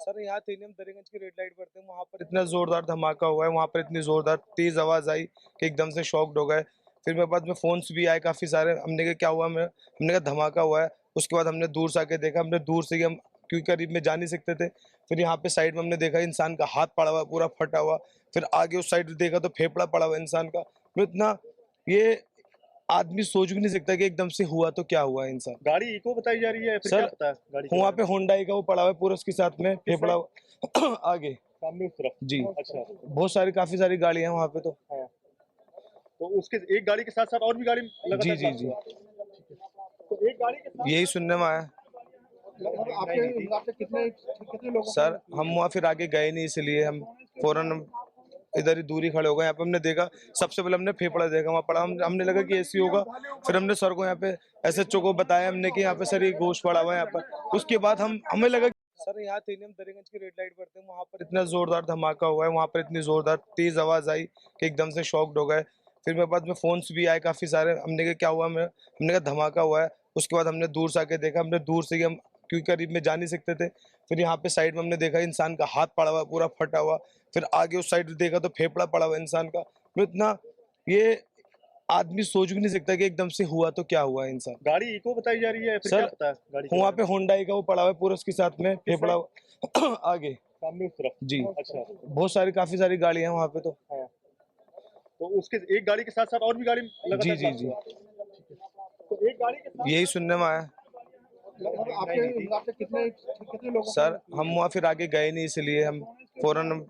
Sir यहाँ थे नहीं, हम दरियागंज की रेड लाइट पर थे, वहाँ पर इतना जोरदार धमाका हुआ है, वहाँ पर इतनी जोरदार तेज आवाज आई कि एकदम से शॉक्ड हो गए। फिर मेरे पास में फोन्स भी आए काफी सारे, हमने कहा क्या हुआ, हमने कहा धमाका हुआ है। उसके बाद हमने दूर से आके देखा, हमने दूर से ही हम क्योंकि करीब में जा नहीं सकते थे। फिर यहाँ पे साइड में हमने देखा इंसान का हाथ पड़ा हुआ पूरा फटा हुआ। फिर आगे उस साइड देखा तो फेफड़ा पड़ा हुआ इंसान का। तो इतना ये आदमी सोच भी नहीं सकता कि एकदम से हुआ तो क्या हुआ इंसान। गाड़ी इको बताई जा रही है, फिर क्या सर पता है गाड़ी के वहाँ बारे पे में? होंडाई का वो पड़ा हुआ है पूरा, उसके साथ में किस फेफड़ा आगे। सामने उस तरफ। जी, अच्छा। बहुत सारी काफी सारी गाड़ियां हैं वहाँ पे तो। हाँ। तो उसके एक गाड़ी के साथ-साथ और भी गाड़ी जी लगातार जी ब्लास्ट जी, हुआ? ठीक है। तो एक गाड़ी के साथ यही सुनने में आया। लगभग आपके हिसाब से कितने कितने लोगों सर को हम वहाँ फिर आगे गए नहीं, इसलिए हम फौरन इधर ही दूरी खड़े हो गए। यहाँ पे हमने देखा, सबसे पहले हमने फेफड़ा देखा वहाँ पड़ा, हमने लगा कि ऐसी होगा। फिर हमने सर को यहाँ पे एसएचओ को बताया हमने कि यहाँ पे सर ये गोश्त पड़ा हुआ है यहाँ पर। उसके बाद हमें लगा सर यहाँ थे नहीं, हम दरियागंज की रेड लाइट पर थे, वहाँ पर इतना जोरदार धमाका हुआ है, वहाँ पर इतनी जोरदार तेज आवाज आई कि एकदम से शॉक्ड हो गए। फिर मेरे पास में फोन्स भी आए काफी सारे, हमने कहा क्या हुआ, हमने कहा धमाका हुआ है। उसके बाद हमने दूर से आके देखा, हमने दूर से ही हम क्योंकि करीब में जा नहीं सकते थे। फिर यहाँ पे साइड में हमने देखा इंसान का हाथ पड़ा हुआ पूरा फटा हुआ। फिर आगे उस साइड देखा तो फेफड़ा पड़ा हुआ इंसान का। तो इतना ये आदमी सोच भी नहीं सकता कि एकदम से हुआ तो क्या हुआ इंसान। गाड़ी इको बताई जा रही है, फिर सर क्या पता है गाड़ी के वहाँ बारे पे में? होंडाई का वो पड़ा हुआ है पूरा, उसके साथ में किस फेफड़ा आगे। सामने उस तरफ। जी, अच्छा। बहुत सारी काफी सारी गाड़ियां हैं वहाँ पे तो। हाँ। तो उसके एक गाड़ी के साथ-साथ और भी गाड़ी जी लगातार जी ब्लास्ट जी, हुआ? ठीक है। तो एक गाड़ी के साथ यही सुनने में आया। लगभग आपके हिसाब से कितने कितने लोगों सर को हम वहाँ फिर आगे गए नहीं, इसलिए हम फौरन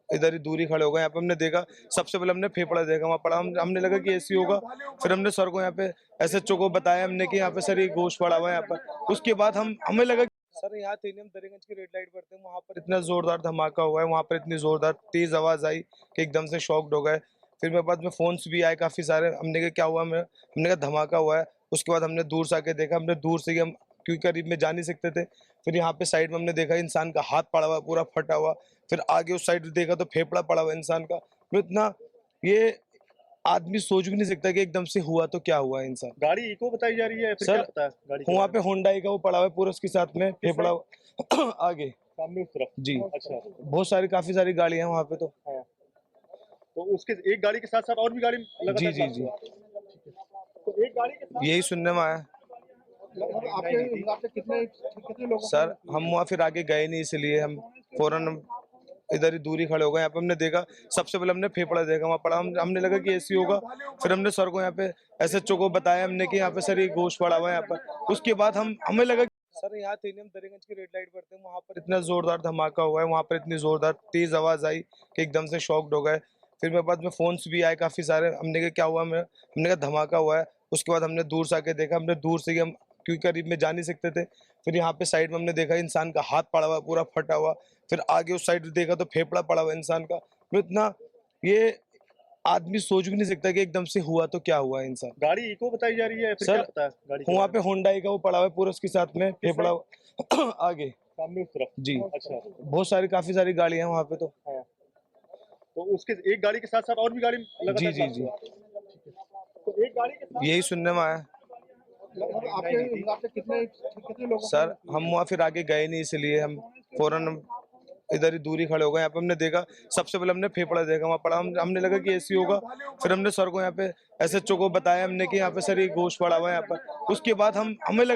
इधर ही दूरी खड़े हो गए। यहाँ पे हमने देखा, सबसे पहले हमने फेफड़ा देखा वहाँ पड़ा, हमने लगा कि ऐसी होगा। फिर हमने सर को यहाँ पे एसएचओ को बताया हमने कि यहाँ पे सर ये गोश्त पड़ा हुआ है यहाँ पर। उसके बाद हमें लगा सर यहाँ थे नहीं, हम दरियागंज की रेड लाइट पर थे, वहाँ पर इतना जोरदार धमाका हुआ है, वहाँ पर इतनी जोरदार तेज आवाज आई कि एकदम से शॉक्ड हो गए। फिर मेरे पास में फोन्स भी आए काफी सारे, हमने कहा क्या हुआ, हमने कहा धमाका हुआ है। उसके बाद हमने दूर से आके देखा, हमने दूर से ही हम क्योंकि करीब में जा नहीं सकते थे। फिर यहाँ पे साइड में हमने देखा इंसान का हाथ पड़ा हुआ पूरा फटा हुआ। फिर आगे उस साइड देखा तो फेफड़ा पड़ा हुआ इंसान का। तो इतना ये आदमी सोच भी नहीं सकता कि एकदम से हुआ तो क्या हुआ इंसान। गाड़ी इको बताई जा रही है, फिर सर क्या पता है गाड़ी के वहाँ बारे पे में? होंडाई का वो पड़ा हुआ है पूरा, उसके साथ में किस फेफड़ा आगे। सामने उस तरफ। जी, अच्छा। बहुत सारी काफी सारी गाड़ियां हैं वहाँ पे तो। हाँ। तो उसके एक गाड़ी के साथ-साथ और भी गाड़ी जी लगातार जी ब्लास्ट जी, हुआ? ठीक है। तो एक गाड़ी के साथ यही सुनने में आया। लगभग आपके हिसाब से कितने कितने लोगों सर हम वहाँ फिर आगे गए नहीं, इसलिए हम फौरन इधर ही दूरी खड़े हो गए। यहाँ पे हमने देखा, सबसे पहले हमने फेफड़ा देखा वहाँ पड़ा, हमने लगा कि ऐसी होगा। फिर हमने सर को यहाँ पे एसएचओ को बताया हमने कि यहाँ पे सर ये गोश्त पड़ा हुआ है यहाँ पर। उसके बाद हमें लगा सर यहाँ थे नहीं, हम दरियागंज की रेड लाइट पर थे, वहाँ पर इतना जोरदार धमाका हुआ है, वहाँ पर इतनी जोरदार तेज आवाज आई कि एकदम से शॉक्ड हो गए। फिर मेरे पास में फोन्स भी आए काफी सारे, हमने कहा क्या हुआ, हमने कहा धमाका हुआ है। उसके बाद हमने दूर से आके देखा, हमने दूर से ही हम क्योंकि करीब में जा नहीं सकते थे। फिर यहाँ पे साइड में हमने देखा इंसान का हाथ पड़ा हुआ पूरा फटा हुआ। फिर आगे उस साइड देखा तो फेफड़ा पड़ा हुआ इंसान का। तो इतना ये आदमी सोच भी नहीं सकता कि एकदम से हुआ तो क्या हुआ इंसान। गाड़ी इको बताई जा रही है, फिर सर क्या पता है गाड़ी के वहाँ बारे पे में? होंडाई का वो पड़ा हुआ है पूरा, उसके साथ में किस फेफड़ा आगे। सामने उस तरफ। जी, अच्छा। बहुत सारी काफी सारी गाड़ियां हैं वहाँ पे तो। हाँ। तो उसके एक गाड़ी के साथ-साथ और भी गाड़ी जी लगातार जी ब्लास्ट जी, हुआ? ठीक है। तो एक गाड़ी के साथ यही सुनने में आया। लगभग आपके हिसाब से कितने कितने लोगों सर हम वहाँ फिर आगे गए नहीं, इसलिए हम फौरन इधर ही दूरी खड़े हो गए। यहाँ पे हमने देखा, सबसे पहले हमने फेफड़ा देखा वहाँ पड़ा, हमने लगा कि ऐसी होगा। फिर हमने सर को यहाँ पे एसएचओ को बताया हमने कि यहाँ पे सर ये गोश्त पड़ा हुआ है यहाँ पर। उसके बाद हमें लगा